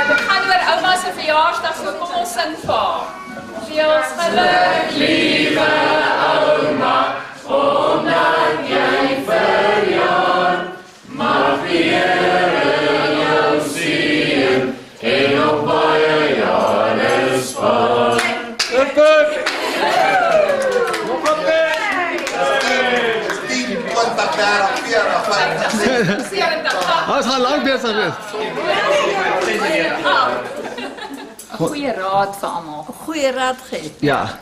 Dit gaan oor ouma se verjaarsdag, so kom ons sing vir haar. Veel geluk, liewe ouma, omdat jy verjaar. Mag die Here jou seën en nog baie jare spaar. Ons gaan lank besig wees. 'n Goeie raad vir almal. 'n Goeie raad gee. Ja.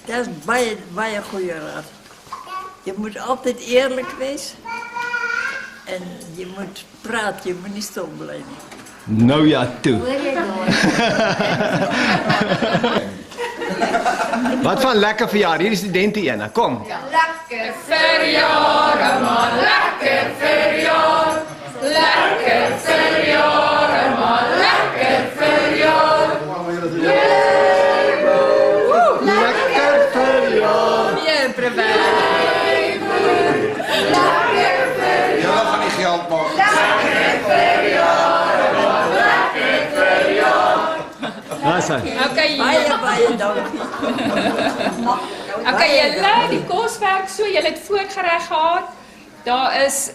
Dat is baie goeie raad. Je moet altijd eerlijk wezen. En je moet praten, je moet niet stil blijven. Nou ja, toe. Wat van lekker verjaar? Hier is die studente ene. Kom. Lekker verjaar, man, lekker verjaar. Lekker verjaar, man, lekker verjaar. Lekker verjaar. Meer prevent. Ja, van die geld mag. Daar zijn. Okay, Baie dankie. okay, julle, die kos werk so, julle het voorgereg gehad. Daar is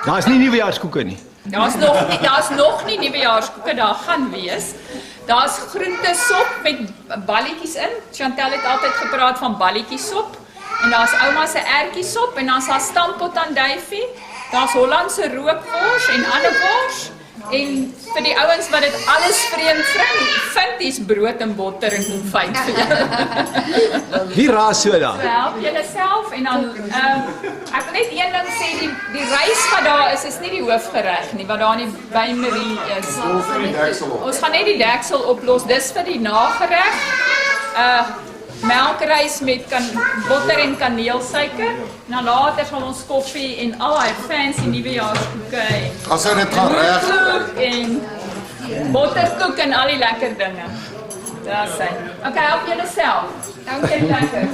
Daar is nie nuwejaarskoeke nie. daar's nog nie nuwejaarskoeke, daar gaan wees. Daar's groentesop met balletjies in. Chantel het altyd gepraat van balletjiesop. En daar's ouma se ertjiesop en dan's daar stampot andijvie. Daar's Hollandse rookwors en ander wors. En vir die ouens wat dit alles vreemd vind, dis brood en botter en konfyt vir julle. Hier raas soda. Help julle self en dan ek wil net een ding sê, die rys wat daar is nie die hoofgereg nie, wat daar in die Wynmarie is. Ons gaan net die deksel oplos. Dis vir die nagereg. Melkrys met botter en kaneelsuiker. Nou later sal ons koffie en al daai fancy nuwejaarskoeke As hy dit gaan reg en botterkoek en al die lekker dinge. Daar sien. Okay, help julle self. Dankie lekker.